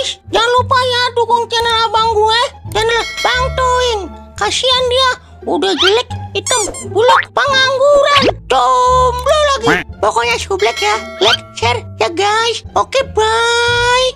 guys, jangan lupa ya dukung channel abang gue, channel Bang Toing. Kasihan dia, udah jelek, hitam, buluk, pengangguran, jomblo lagi. Pokoknya sublek ya, like, share ya guys. Oke, bye.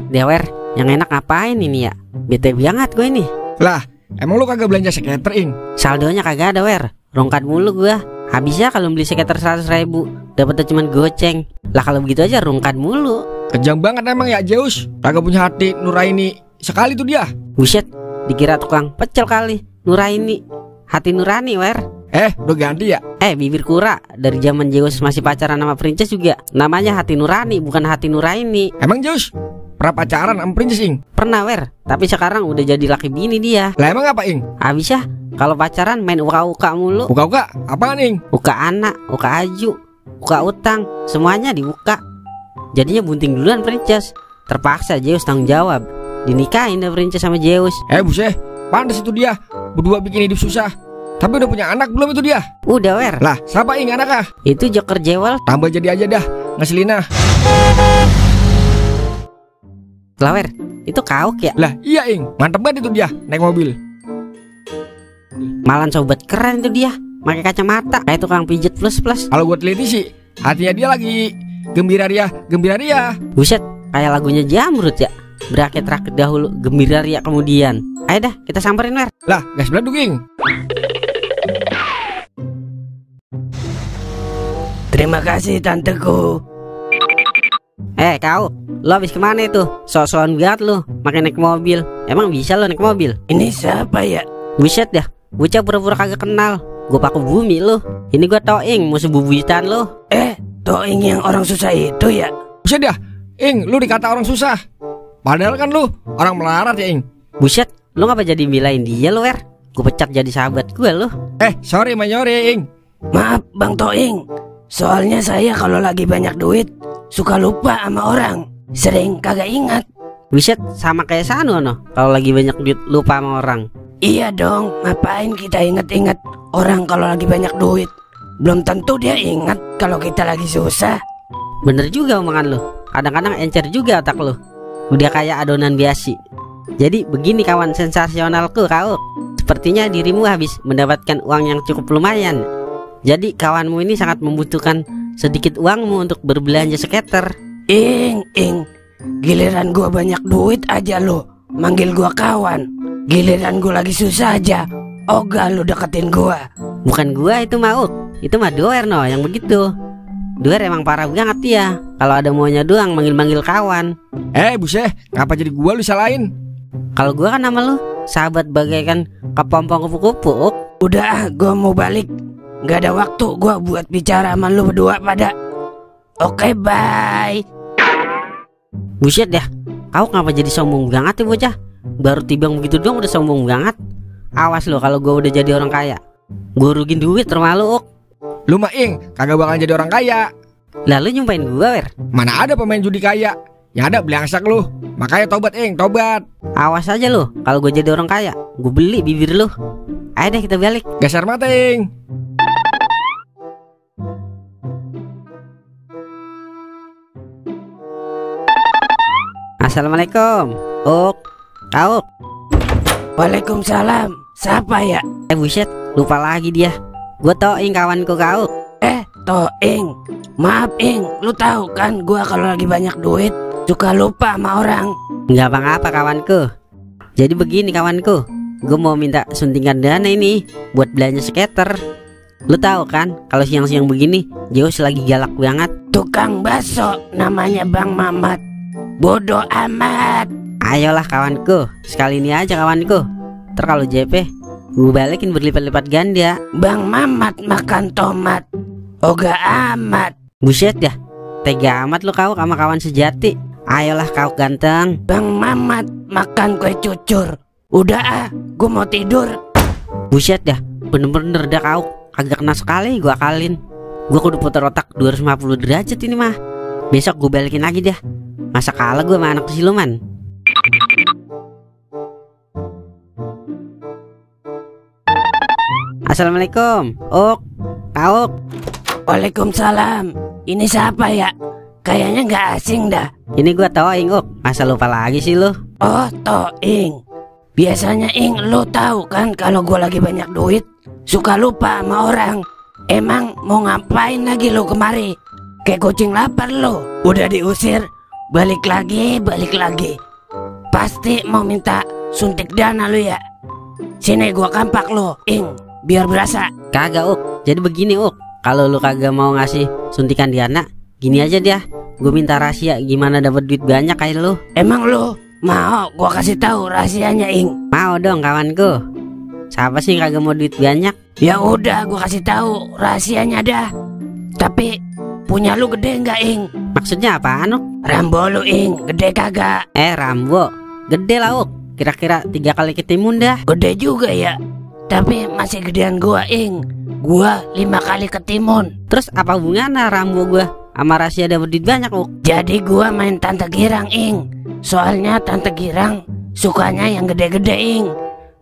Dewer, yang enak ngapain ini ya? Bete banget gue ini. Lah, emang lu kagak belanja skater, Ing? Saldonya kagak ada, Wer. Rongkat mulu gue. Habisnya kalau beli skater 100.000, dapetnya cuma goceng. Lah kalau begitu aja rongkat mulu. Kejam banget emang ya Zeus. Kagak punya hati Nuraini sekali tuh dia. Buset, dikira tukang pecel kali. Nuraini, hati nurani, Wer. Udah ganti ya? Bibir kura. Dari zaman Zeus masih pacaran sama Princess juga namanya hati nurani, bukan hati Nuraini. Emang Zeus pernah pacaran sama Princess, Ing? Pernah, Wer. Tapi sekarang udah jadi laki bini dia. Lah emang apa, Ing? Habis ya, kalau pacaran main uka-uka mulu. Uka-uka? Apaan, Ing? Uka anak, uka aju, uka utang, semuanya dibuka. Jadinya bunting duluan Princess. Terpaksa Zeus tanggung jawab. Dinikahin deh Princess sama Zeus. Buset, pantes itu dia berdua bikin hidup susah. Tapi udah punya anak belum itu dia? Udah, Wer. Lah, siapa, Ing, anaknya? Itu Joker Jewel. Tambah jadi aja dah, ngeselina. Lah, Wer, itu kauk ya? Lah iya, Ing, mantep banget itu dia naik mobil. Malan sobat keren itu dia, pakai kacamata kayak tukang pijet plus. Kalau gue teliti sih, hatinya dia lagi gembira ria. Buset, kayak lagunya Jamrut ya. Berakit-rakit dahulu, gembira ria kemudian. Ayo dah, kita samperin, Wer. Lah, gas beladuk, Ing. Terima kasih tanteku. Kau, lo habis kemana itu? So-soan banget lo, makin naik mobil. Emang bisa lo naik mobil? Ini siapa ya? Buset dah, bocah pura-pura kagak kenal. Gue paku bumi lo. Ini gue Toing, musuh bubuyutan lo. Toing yang orang susah itu ya? Buset dah, Ing, lu dikata orang susah. Padahal kan lu orang melarat ya, Ing. Buset, lo ngapa jadi bilain dia lo, Wer? Gue pecat jadi sahabat gue lo. Sorry Ing. Maaf Bang Toing, soalnya saya kalau lagi banyak duit suka lupa sama orang, sering kagak ingat. Buset, sama kayak Sanu no. Kalau lagi banyak duit lupa sama orang. Iya dong, ngapain kita inget-inget orang kalau lagi banyak duit? Belum tentu dia ingat kalau kita lagi susah. Bener juga omongan lo. Kadang-kadang encer juga otak lo. Udah kayak adonan biasi. Jadi begini kawan sensasionalku kau. Sepertinya dirimu habis mendapatkan uang yang cukup lumayan. Jadi kawanmu ini sangat membutuhkan sedikit uangmu untuk berbelanja skater. Ing, giliran gua banyak duit aja lo manggil gua kawan. Giliran gua lagi susah aja ogah lu deketin gua. Bukan gua itu mau. Itu mah Doer no yang begitu. Doer emang parah banget dia. Kalau ada maunya doang manggil-manggil kawan. Buset, ngapa jadi gua lu salahin? Kalau gua kan nama lu sahabat bagaikan kepompong kupu-kupu. Udah, gua mau balik. Gak ada waktu gua buat bicara sama lu berdua pada. Oke, bye. Buset dah, kau ngapa jadi sombong banget ya bocah? Baru tibang begitu doang udah sombong banget. Awas lo kalau gua udah jadi orang kaya. Gua rugiin duit rumah lu. Lu mah, Ing, kagak bakal jadi orang kaya. Lalu nyumpain gua, Wer. Mana ada pemain judi kaya? Yang ada belangsak lu. Makanya tobat, Ing, tobat. Awas aja lo, kalau gue jadi orang kaya, gue beli bibir lo. Ayo deh kita balik. Geser mata, Ing. Assalamualaikum. Kau. Waalaikumsalam. Siapa ya? Buset, lupa lagi dia. Gue Toing kawanku kau. Toing. Maaf, Ing, lu tahu kan gua kalau lagi banyak duit suka lupa sama orang. Nggak apa-apa kawanku. Jadi begini kawanku, gue mau minta suntingan dana ini buat belanja skater. Lu tahu kan kalau siang-siang begini Zeus lagi galak banget. Tukang bakso namanya Bang Mamat. Bodoh amat. Ayolah kawanku, sekali ini aja kawanku. Ntar kalau JP gue balikin berlipat-lipat ganda. Bang Mamat makan tomat. Oga amat. Buset dah, tega amat lu kau sama kawan sejati. Ayolah kau ganteng. Bang Mamat makan kue cucur. Udah gue mau tidur. Buset dah, bener-bener dah kau. Kagak kena sekali gue akalin. Gue kudu putar otak 250 derajat ini mah. Besok gue balikin lagi dah. Masa kalah gue sama anak siluman. Assalamualaikum. Kauk. Waalaikumsalam. Ini siapa ya? Kayaknya nggak asing dah. Ini gua Toing, Uk. Masa lupa lagi sih lu? Oh, Toing. Biasanya Ing, lo tahu kan kalau gua lagi banyak duit, suka lupa sama orang. Emang mau ngapain lagi lo kemari? Kayak kucing lapar lo. Udah diusir, balik lagi. Pasti mau minta suntik dana lo ya. Sini gua kampak lo, Ing, biar berasa. Kagak, Uk. Jadi begini, Uk. Kalau lu kagak mau ngasih suntikan dana, gini aja dia. Gue minta rahasia gimana dapat duit banyak kayak lu. Emang lo mau gua kasih tahu rahasianya, Ing? Mau dong kawanku. Siapa sih kagak mau duit banyak? Ya udah, gua kasih tahu rahasianya dah. Tapi punya lu gede nggak, Ing? Maksudnya apaan, Uk? Rambo lu, Ing, gede kagak? Rambo. Gede lah, Uk. Kira-kira 3 kali ketimun dah. Gede juga ya. Tapi masih gedean gua, Ing. Gua 5 kali ketimun. Terus apa hubungannya Rambo gua sama rahasia dapat duit banyak, Uk? Jadi gua main Tante Girang, Ing. Soalnya Tante Girang sukanya yang gede-gede, Ing.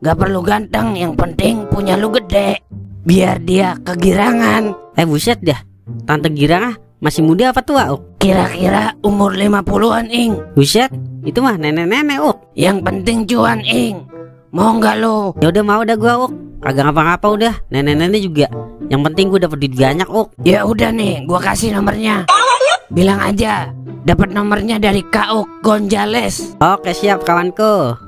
Gak perlu ganteng, yang penting punya lu gede. Biar dia kegirangan. Buset dah. Tante Girang masih muda apa tua, Uk? Kira-kira umur 50-an, Ing. Buset, itu mah nenek-nenek, Uk. Yang penting cuan, Ing. Mau nggak lo? Ya udah mau dah gua, Uk. Kagak ngapa-ngapa udah. Nenek-nenek juga. Yang penting gua dapat duit banyak, Uk. Ya udah nih, gua kasih nomornya. Bilang aja dapat nomornya dari Kauk Gonzales. Oke, siap kawanku.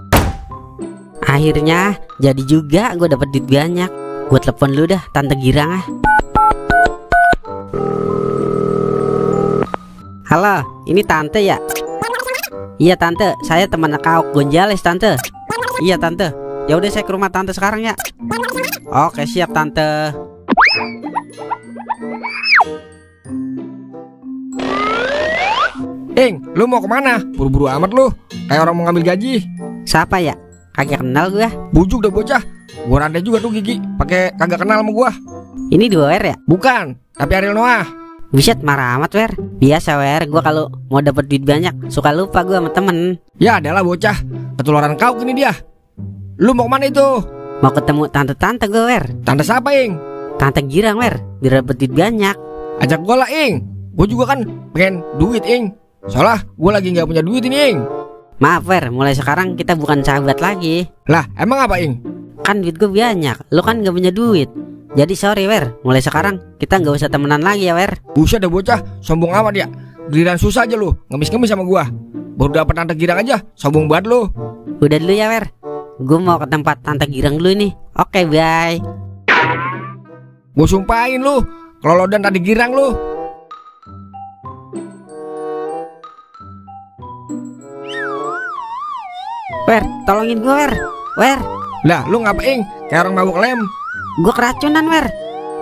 Akhirnya jadi juga gua dapat duit banyak. Gua telepon lu dah Tante Girang ah. Halo, ini Tante ya? Iya Tante, saya teman Kauk Gonzales Tante. Iya Tante. Ya udah saya ke rumah Tante sekarang ya. Oke, siap Tante. Ing, lu mau kemana? Buru-buru amat lu. Kayak orang mau ngambil gaji. Siapa ya? Kagak kenal gua. Bujuk dah bocah. Gua rantai juga tuh gigi. Pakai kagak kenal sama gua. Ini dua Wer ya? Bukan, tapi Ariel Noah. Buset, marah amat Wer. Biasa Wer, gua kalau mau dapat duit banyak suka lupa gua sama temen. Ya adalah bocah. Ketularan Kauk ini dia. Lu mau kemana itu? Mau ketemu tante-tante gua Wer. Tante siapa, Ing? Tante Girang Wer, biar dapat duit banyak. Ajak gua lah, Ing. Gua juga kan pengen duit, Ing. Soalnya gua lagi nggak punya duit ini, Ing. Maaf Wer, mulai sekarang kita bukan sahabat lagi. Lah, emang apa, Ing? Kan duit gue banyak, lu kan gak punya duit. Jadi sorry Wer, mulai sekarang kita gak usah temenan lagi ya Wer. Buset dah bocah, sombong amat ya. Giliran susah aja lu, ngemis-ngemis sama gua. Baru dapat Tante Girang aja, sombong banget lu. Udah dulu ya Wer, gue mau ke tempat Tante Girang dulu nih. Oke, bye. Gua sumpahin lu, kalau dan Tante Girang lu. Wer, tolongin gue Wer. Wer, Lah, lu ngapain? Kayak orang mabuk lem. gue keracunan Wer.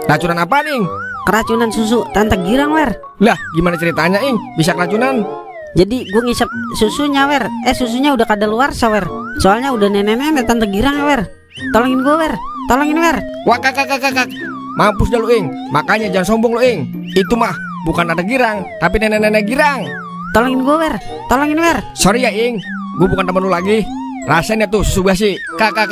Racunan apa, Ing? Keracunan susu Tante Girang Wer. Lah, gimana ceritanya, Ing? Bisa keracunan? Jadi gue ngisep susunya Wer. Susunya udah kadaluarsa Wer. Soalnya udah nenek-nenek Tante Girang Wer. Tolongin gue Wer. Tolongin Wer. Wah, kakak. Mampus dah lu, Ing. Makanya jangan sombong lu, Ing. Itu mah bukan Tante Girang, tapi nenek-nenek Girang. Tolongin gue Wer. Tolongin Wer. Sorry ya, Ing. Gue bukan temen lu lagi. Rasain ya tuh susu basi. Kakak.